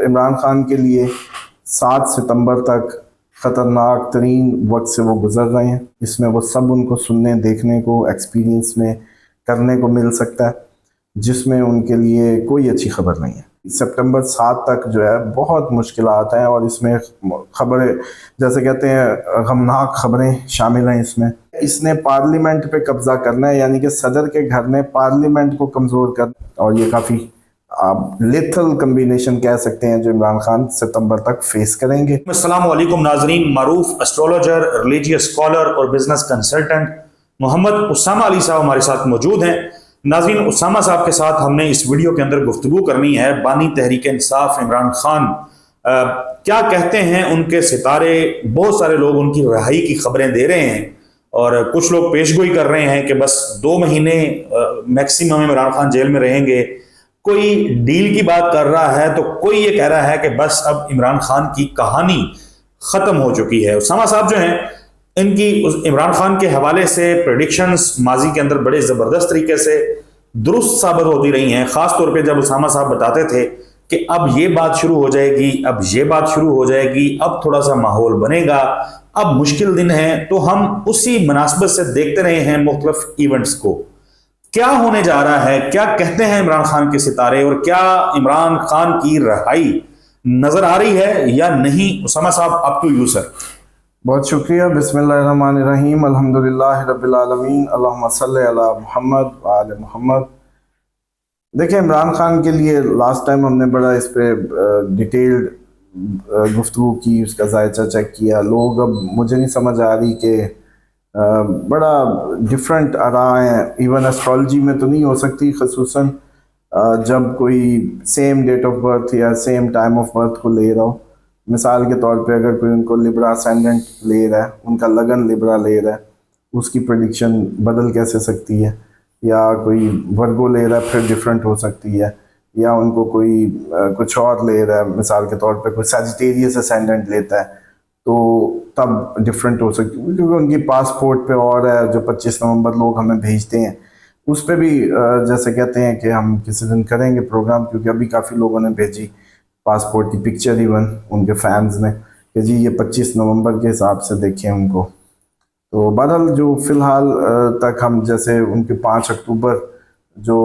इमरान खान के लिए 7 सितंबर तक ख़तरनाक तरीन वक्त से वो गुज़र रहे हैं। इसमें वो सब उनको सुनने, देखने को, एक्सपीरियंस में करने को मिल सकता है, जिसमें उनके लिए कोई अच्छी खबर नहीं है। सितंबर 7 तक जो है बहुत मुश्किलात हैं और इसमें खबरें, जैसे कहते हैं, गमनाक खबरें शामिल हैं। इसने पार्लियामेंट पे कब्जा करना है, यानी कि सदर के घर ने पार्लियामेंट को कमज़ोर करना, और ये काफ़ी आप लेथल कम्बिनेशन कह सकते हैं जो इमरान खान सितंबर तक फेस करेंगे। अस्सलामु अलैकुम नाजरीन, मारूफ एस्ट्रोलॉजर, रिलीजियस स्कॉलर और बिजनेस कंसल्टेंट मोहम्मद उसामा अली साहब हमारे साथ मौजूद हैं। नाजरीन, उसामा साहब के साथ हमने इस वीडियो के अंदर गुफ्तगू करनी है बानी तहरीक इंसाफ इमरान खान क्या कहते हैं। उनके सितारे, बहुत सारे लोग उनकी रिहाई की खबरें दे रहे हैं और कुछ लोग पेशगोई कर रहे हैं कि बस 2 महीने मैक्सिमम इमरान खान जेल में रहेंगे। कोई डील की बात कर रहा है तो कोई ये कह रहा है कि बस अब इमरान खान की कहानी खत्म हो चुकी है। उसामा साहब जो हैं, इनकी इमरान खान के हवाले से प्रेडिक्शंस माजी के अंदर बड़े जबरदस्त तरीके से दुरुस्त साबित होती रही हैं। खास तौर पे जब उसामा साहब बताते थे कि अब ये बात शुरू हो जाएगी, अब ये बात शुरू हो जाएगी, अब थोड़ा सा माहौल बनेगा, अब मुश्किल दिन है, तो हम उसी मुनासबत से देखते रहे हैं मुख्तलिफ इवेंट्स को। क्या होने जा रहा है, क्या कहते हैं इमरान खान के सितारे, और क्या इमरान खान की रिहाई नजर आ रही है या नहीं? उसामा साहब, अप टू यू सर। बहुत शुक्रिया। बिस्मिल्लाहिर्रहमानिर्रहीम, अल्हम्दुलिल्लाहि रब्बिल आलमीन, अल्लाहुम्मा सल्ली अला मुहम्मद व आले मुहम्मद। देखिए, इमरान खान के लिए लास्ट टाइम हमने बड़ा इस पर डिटेल्ड गुफ्तगू की, उसका जायचा चेक किया। लोग, अब मुझे नहीं समझ आ रही कि बड़ा डिफरेंट आरा हैं, इवन एस्ट्रोलॉजी में तो नहीं हो सकती, खसूसन जब कोई सेम डेट ऑफ बर्थ या सेम टाइम ऑफ बर्थ को ले रहा हो। मिसाल के तौर पे अगर कोई उनको लिब्रा असेंडेंट ले रहा है, उनका लगन लिब्रा ले रहा है, उसकी प्रेडिक्शन बदल कैसे सकती है, या कोई वर्गो ले रहा है फिर डिफरेंट हो सकती है, या उनको कोई कुछ और ले रहा है, मिसाल के तौर पे कोई सजिटेरियस असेंडेंट लेता है तो तब डिफरेंट हो सकती है, क्योंकि उनकी पासपोर्ट पे और है जो 25 नवंबर लोग हमें भेजते हैं, उस पर भी जैसे कहते हैं कि हम किसी दिन करेंगे प्रोग्राम, क्योंकि अभी काफ़ी लोगों ने भेजी पासपोर्ट की पिक्चर, इवन उनके फैंस ने, कि जी ये 25 नवंबर के हिसाब से देखें उनको। तो बहरहाल जो फ़िलहाल तक हम जैसे उनके 5 अक्टूबर जो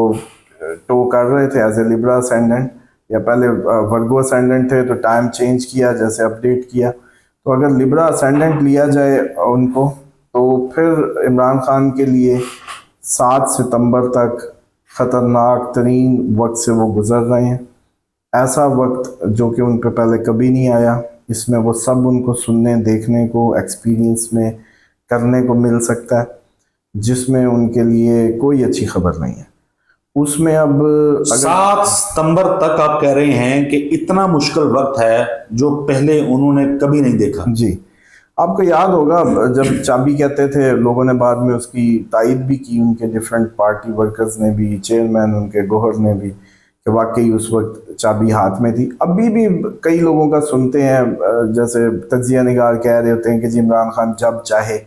टो कर रहे थे एज ए लिब्रा असेंडेंट, या पहले वर्गो असेंडेंट थे तो टाइम चेंज किया, जैसे अपडेट किया, तो अगर लिब्रा असेंडेंट लिया जाए उनको, तो फिर इमरान खान के लिए 7 सितंबर तक ख़तरनाक तरीन वक्त से वो गुज़र रहे हैं। ऐसा वक्त जो कि उन पर पहले कभी नहीं आया। इसमें वो सब उनको सुनने, देखने को, एक्सपीरियंस में करने को मिल सकता है, जिसमें उनके लिए कोई अच्छी खबर नहीं है। उसमें अब 7 सितंबर तक आप कह रहे हैं कि इतना मुश्किल वक्त है जो पहले उन्होंने कभी नहीं देखा। जी, आपको याद होगा जब चाबी कहते थे, लोगों ने बाद में उसकी तायद भी की, उनके डिफरेंट पार्टी वर्कर्स ने भी, चेयरमैन उनके गौहर ने भी, कि वाकई उस वक्त चाबी हाथ में थी। अभी भी कई लोगों का सुनते हैं, जैसे तज्जिया निगार कह रहे होते हैं कि जी इमरान खान जब चाहे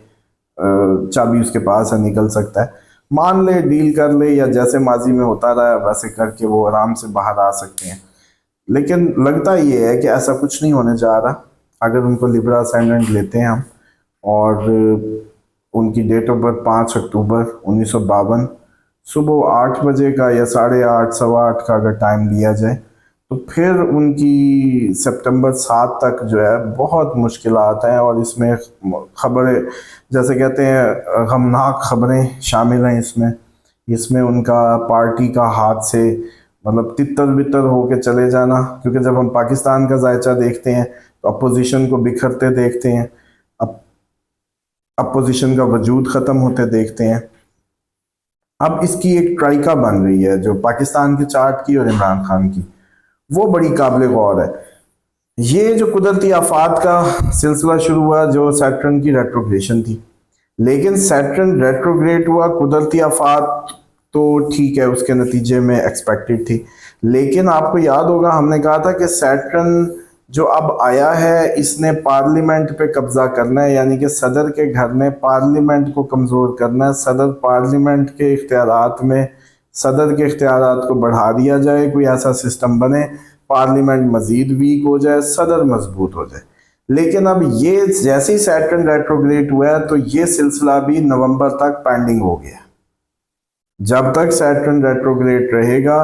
चाबी उसके पास है, निकल सकता है, मान ले, डील कर ले, या जैसे माजी में होता रहा वैसे करके वो आराम से बाहर आ सकते हैं। लेकिन लगता ये है कि ऐसा कुछ नहीं होने जा रहा। अगर उनको लिब्रा असेंडेंट लेते हैं हम, और उनकी डेट ऑफ बर्थ 5 अक्टूबर 1952 सुबह 8 बजे का या 8:30 8:15 का अगर टाइम लिया जाए, तो फिर उनकी सितंबर 7 तक जो है बहुत मुश्किलात हैं, और इसमें खबरें, जैसे कहते हैं, गमनाक खबरें शामिल हैं। इसमें उनका पार्टी का हाथ से मतलब तितर बितर होके चले जाना, क्योंकि जब हम पाकिस्तान का जायचा देखते हैं तो अपोजिशन को बिखरते देखते हैं, अपोजिशन का वजूद ख़त्म होते देखते हैं। अब इसकी एक ट्राइका बन रही है जो पाकिस्तान के चार्ट की और इमरान खान की, वो बड़ी काबिल गौर है। ये जो कुदरती आफात का सिलसिला शुरू हुआ, जो सैटर्न की रेट्रोग्रेशन थी, लेकिन सैटर्न रेट्रोग्रेट हुआ, कुदरती आफात तो ठीक है, उसके नतीजे में एक्सपेक्टेड थी, लेकिन आपको याद होगा हमने कहा था कि सैटर्न जो अब आया है, इसने पार्लियामेंट पे कब्जा करना है, यानी कि सदर के घर ने पार्लियामेंट को कमज़ोर करना है। सदर पार्लियामेंट के इख्तियारात में सदर के इख्तियारात को बढ़ा दिया जाए, कोई ऐसा सिस्टम बने पार्लियामेंट मजीद वीक हो जाए, सदर मजबूत हो जाए। लेकिन अब ये जैसे ही सैटर्न रेट्रोग्रेड हुआ है तो ये सिलसिला भी नवंबर तक पेंडिंग हो गया। जब तक सैटर्न रेट्रोग्रेड रहेगा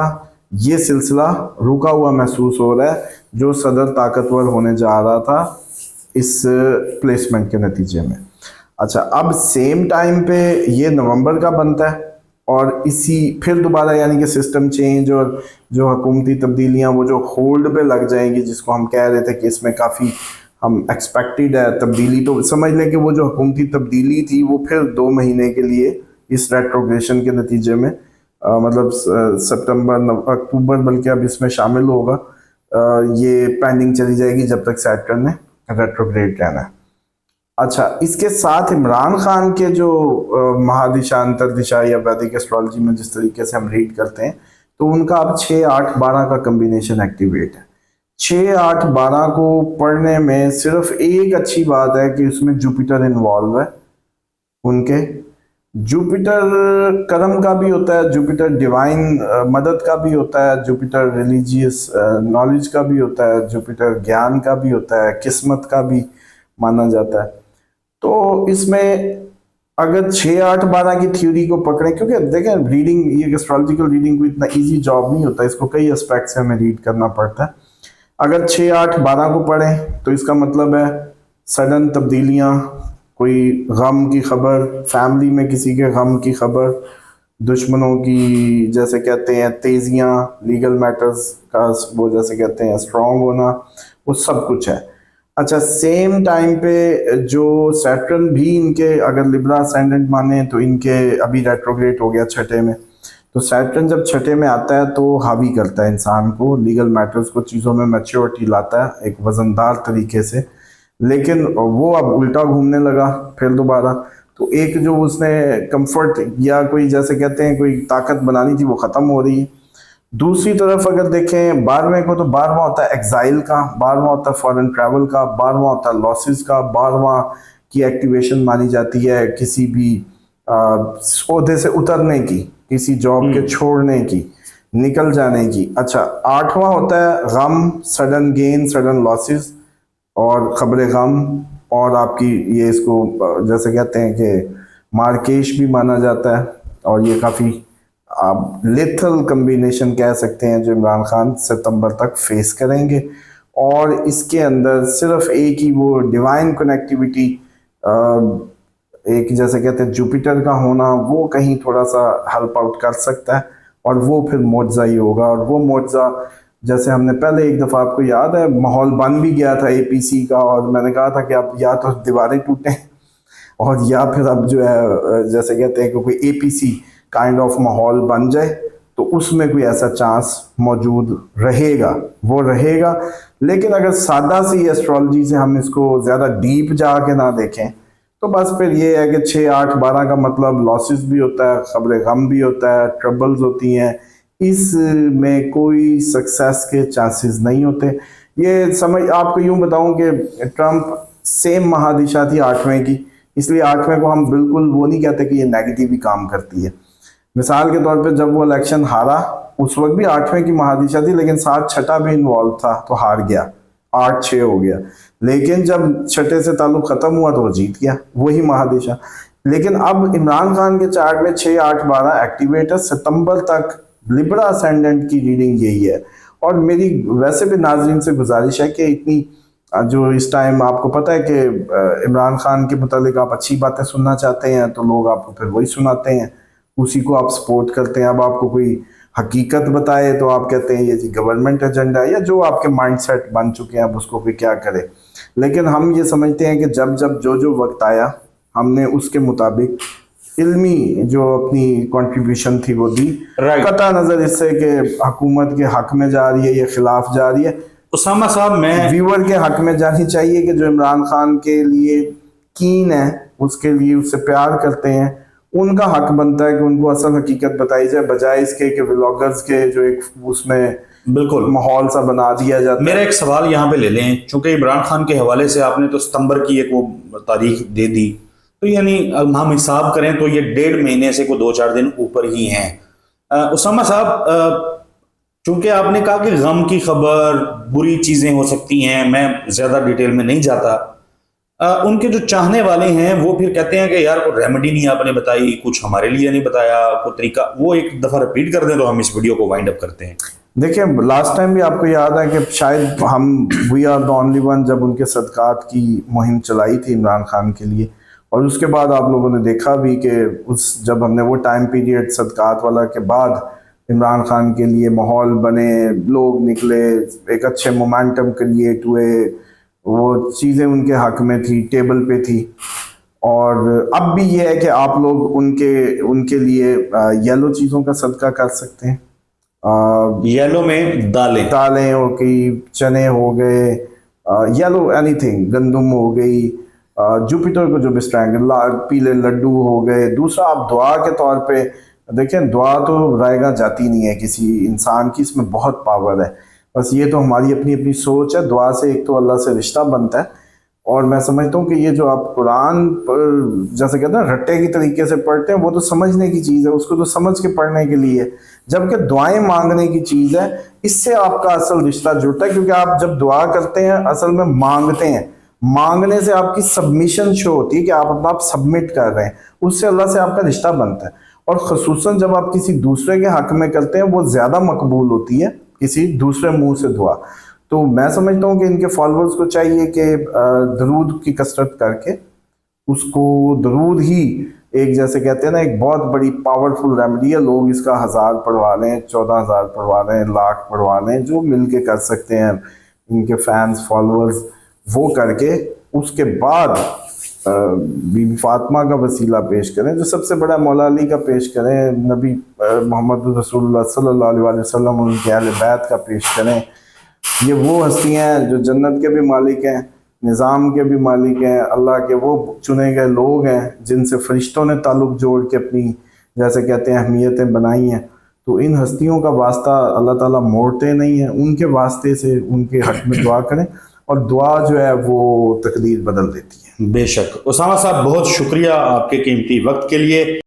ये सिलसिला रुका हुआ महसूस हो रहा है, जो सदर ताकतवर होने जा रहा था इस प्लेसमेंट के नतीजे में। अच्छा, अब सेम टाइम पे ये नवंबर का बनता है और इसी फिर दोबारा यानी कि सिस्टम चेंज और जो हुकूमती तब्दीलियाँ वो जो होल्ड पे लग जाएंगी, जिसको हम कह रहे थे कि इसमें काफ़ी हम एक्सपेक्टेड है तब्दीली, तो समझ लें कि वो जो हुकूमती तब्दीली थी वो फिर 2 महीने के लिए इस रेट्रोग्रेशन के नतीजे में मतलब सितंबर अक्टूबर बल्कि अब इसमें शामिल होगा, ये पेंडिंग चली जाएगी जब तक सैटर्न ने रेट्रोग्रेड रहना है। अच्छा, इसके साथ इमरान खान के जो महादिशा अंतरदिशा या वैदिक एस्ट्रोलॉजी में जिस तरीके से हम रीड करते हैं तो उनका अब 6, 8, 12 का कम्बिनेशन एक्टिवेट है। 6, 8, 12 को पढ़ने में सिर्फ एक अच्छी बात है कि उसमें जुपिटर इन्वॉल्व है। उनके जुपिटर कर्म का भी होता है, जुपिटर डिवाइन मदद का भी होता है, जुपिटर रिलीजियस नॉलेज का भी होता है, जुपिटर ज्ञान का भी होता है, किस्मत का भी माना जाता है। तो इसमें अगर 6, 8, 12 की थ्योरी को पकड़ें, क्योंकि देखें रीडिंग, ये एस्ट्रोलॉजिकल रीडिंग को इतना इजी जॉब नहीं होता, इसको कई एस्पेक्ट से हमें रीड करना पड़ता है। अगर 6, 8, 12 को पढ़ें तो इसका मतलब है सडन तब्दीलियाँ, कोई गम की खबर, फैमिली में किसी के गम की खबर, दुश्मनों की जैसे कहते हैं तेजियाँ, लीगल मैटर्स का वो जैसे कहते हैं स्ट्रॉन्ग होना, वो सब कुछ है। अच्छा, सेम टाइम पे जो सैटर्न भी इनके अगर लिब्रा असेंडेंट माने तो इनके अभी रेट्रोग्रेड हो गया 6ठे में, तो सैटर्न जब 6ठे में आता है तो हावी करता है इंसान को, लीगल मैटर्स को, चीज़ों में मैच्योरिटी लाता है एक वजनदार तरीके से। लेकिन वो अब उल्टा घूमने लगा फिर दोबारा, तो एक जो उसने कंफर्ट या कोई जैसे कहते हैं कोई ताकत बनानी थी वो ख़त्म हो रही है। दूसरी तरफ अगर देखें 12वें को, तो 12वां होता है एग्जाइल का, 12वां होता है फॉरेन ट्रैवल का, 12वां होता है लॉसेस का, 12वां की एक्टिवेशन मानी जाती है किसी भी ओहदे से उतरने की, किसी जॉब के छोड़ने की, निकल जाने की। अच्छा, 8वां होता है गम, सडन गेन, सडन लॉसेस और खबरें गम, और आपकी ये इसको जैसे कहते हैं कि मार्केश भी माना जाता है, और ये काफ़ी आप लेथल कम्बिनेशन कह सकते हैं जो इमरान खान सितंबर तक फेस करेंगे। और इसके अंदर सिर्फ एक ही वो डिवाइन कनेक्टिविटी, एक जैसे कहते हैं जुपिटर का होना, वो कहीं थोड़ा सा हेल्प आउट कर सकता है, और वो फिर मुआवजा ही होगा। और वो मुआवजा जैसे हमने पहले एक दफ़ा, आपको याद है, माहौल बन भी गया था APC का, और मैंने कहा था कि अब या तो दीवारें टूटें और या फिर अब जो है जैसे कहते हैं कि कोई APC काइंड ऑफ माहौल बन जाए, तो उसमें कोई ऐसा चांस मौजूद रहेगा, वो रहेगा। लेकिन अगर सादा सी एस्ट्रोलॉजी से हम इसको ज़्यादा डीप जाके ना देखें तो बस फिर ये है कि 6, 8, 12 का मतलब लॉसेस भी होता है, खबरें गम भी होता है, ट्रबल्स होती हैं, इसमें कोई सक्सेस के चांसेस नहीं होते। ये समझ, आपको यूँ बताऊं कि ट्रंप सेम महादिशा थी 8वें की, इसलिए 8वें को हम बिल्कुल वो नहीं कहते कि ये नेगेटिव ही काम करती है। मिसाल के तौर पे जब वो इलेक्शन हारा उस वक्त भी 8वें की महादिशा थी, लेकिन साथ 6ठा भी इन्वॉल्व था तो हार गया, 8-6 हो गया। लेकिन जब 6ठे से ताल्लुक ख़त्म हुआ तो वो जीत गया, वही महादिशा। लेकिन अब इमरान खान के चार्ट में 6, 8, 12 एक्टिवेट है। सितंबर तक लिब्रा असेंडेंट की रीडिंग यही है। और मेरी वैसे भी नाजरीन से गुजारिश है कि इतनी जो इस टाइम आपको पता है कि इमरान खान के मुतालिक आप अच्छी बातें सुनना चाहते हैं तो लोग आपको फिर वही सुनाते हैं, उसी को आप सपोर्ट करते हैं। अब आपको कोई हकीकत बताए तो आप कहते हैं ये जी गवर्नमेंट एजेंडा है, या जो आपके माइंडसेट बन चुके हैं अब उसको कोई क्या करे। लेकिन हम ये समझते हैं कि जब जब जो वक्त आया हमने उसके मुताबिक इल्मी जो अपनी कंट्रीब्यूशन थी वो दी, कता नज़र इससे कि हुकूमत के हक में जा रही है या खिलाफ जा रही है। उसामा साहब, मैं व्यूअर के हक में जानी चाहिए कि जो इमरान खान के लिए कीन है, उसके लिए उससे प्यार करते हैं, उनका हक बनता है कि उनको असल हकीकत बताई जाए, बजाय इसके कि व्लॉगर्स के जो एक उसमें बिल्कुल माहौल सा बना दिया जाता है। मेरा एक सवाल यहाँ पे ले लें, चूंकि इमरान खान के हवाले से आपने तो सितंबर की एक वो तारीख दे दी, तो यानी हम हिसाब करें तो ये 1.5 महीने से को 2-4 दिन ऊपर ही हैं। उसामा साहब, चूंकि आपने कहा कि गम की खबर, बुरी चीजें हो सकती हैं, मैं ज्यादा डिटेल में नहीं जाता। उनके जो चाहने वाले हैं वो फिर कहते हैं कि यार कोई रेमेडी नहीं आपने बताई, कुछ हमारे लिए नहीं बताया, कोई तरीका, वो एक दफा रिपीट कर दें तो हम इस वीडियो को वाइंड अप करते हैं। देखिए, लास्ट टाइम भी आपको याद है कि शायद हम we are the only one जब उनके सदकात की मुहिम चलाई थी इमरान खान के लिए, और उसके बाद आप लोगों ने देखा भी कि उस जब हमने वो टाइम पीरियड सदकात वाला के बाद इमरान खान के लिए माहौल बने, लोग निकले, एक अच्छे मोमेंटम क्रिएट हुए, वो चीज़ें उनके हक में थी, टेबल पे थी। और अब भी ये है कि आप लोग उनके उनके लिए येलो चीज़ों का सदका कर सकते हैं। येलो में दालें, दालें हो गई, चने हो गए, येलो एनीथिंग, गंदम हो गई, जुपिटर को जो बिस्ट्रैंग, पीले लड्डू हो गए। दूसरा, आप दुआ के तौर पे देखें, दुआ तो रायगा जाती नहीं है किसी इंसान की, इसमें बहुत पावर है। बस ये तो हमारी अपनी अपनी सोच है। दुआ से एक तो अल्लाह से रिश्ता बनता है, और मैं समझता हूँ कि ये जो आप कुरान पर जैसे कहते हैं रट्टे की तरीके से पढ़ते हैं, वो तो समझने की चीज़ है, उसको तो समझ के पढ़ने के लिए, जबकि दुआएं मांगने की चीज़ है। इससे आपका असल रिश्ता जुड़ता है, क्योंकि आप जब दुआ करते हैं असल में मांगते हैं, मांगने से आपकी सबमिशन शो होती है कि आप अपना आप सबमिट कर रहे हैं, उससे अल्लाह से आपका रिश्ता बनता है। और ख़ुसूसन जब आप किसी दूसरे के हक में करते हैं, वो ज़्यादा मकबूल होती है किसी दूसरे मुंह से दुआ। तो मैं समझता हूँ कि इनके फॉलोअर्स को चाहिए कि दरूद की कसरत करके उसको, दरूद ही एक जैसे कहते हैं ना, एक बहुत बड़ी पावरफुल रेमेडी है। लोग इसका 1000 पढ़वा लें, 14,000 पढ़वा लें, लाख पढ़वा लें, जो मिल के कर सकते हैं इनके फैंस फॉलोअर्स, वो करके उसके बाद बीबी फातिमा का वसीला पेश करें, जो सबसे बड़ा मौला अली का पेश करें, नबी मोहम्मद रसूलुल्लाह सल्लल्लाहु अलैहि वसल्लम उनके अहले बैत का पेश करें। ये वो हस्तियाँ हैं जो जन्नत के भी मालिक हैं, निज़ाम के भी मालिक हैं, अल्लाह के वो चुने गए लोग हैं जिनसे फरिश्तों ने ताल्लुक़ जोड़ के अपनी जैसे कहते हैं अहमियतें बनाई हैं। तो इन हस्तियों का वास्ता अल्लाह ताला मोड़ते नहीं हैं, उनके वास्ते से उनके हक में दुआ करें, और दुआ जो है वो तकदीर बदल देती है। बेशक। उसामा साहब, बहुत शुक्रिया आपके कीमती वक्त के लिए।